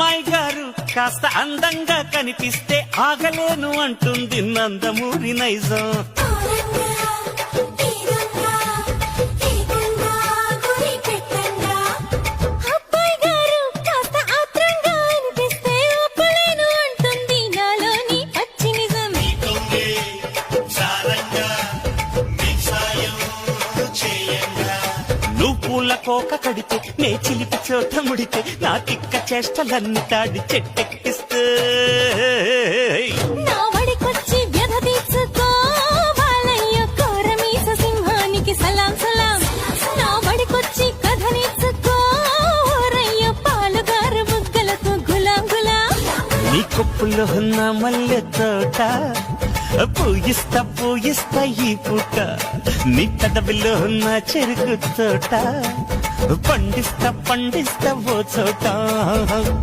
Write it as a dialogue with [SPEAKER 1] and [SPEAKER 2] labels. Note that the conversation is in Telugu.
[SPEAKER 1] అమ్మాయి గారు కాస్త అందంగా కనిపిస్తే ఆగలేను అంటుంది నందమూరి నైజం. నువ్వు పూల కోక కడితే నే చిలిపి చోట ముడితే నా తిక్క చేష్టలన్నీ తాడి చెట్టెక్కిస్తే
[SPEAKER 2] నా వడికొచ్చి వ్యధ తీర్చుకో బాలయ్య కోరమీస సింహానికి సలాం సలాం. నా వడికొచ్చి కథ నేర్చుకో రయ్య పాలుగారు బుగ్గలకు గులాం గులాం.
[SPEAKER 1] నీ కొప్పులో ఉన్న మల్లె తోట పూయిస్తా పూయిస్తా ఈ పూట, నీ పెదవిలో ఉన్న చెరుకు తోట పండిస్తా పండిస్తా ఓ చోట.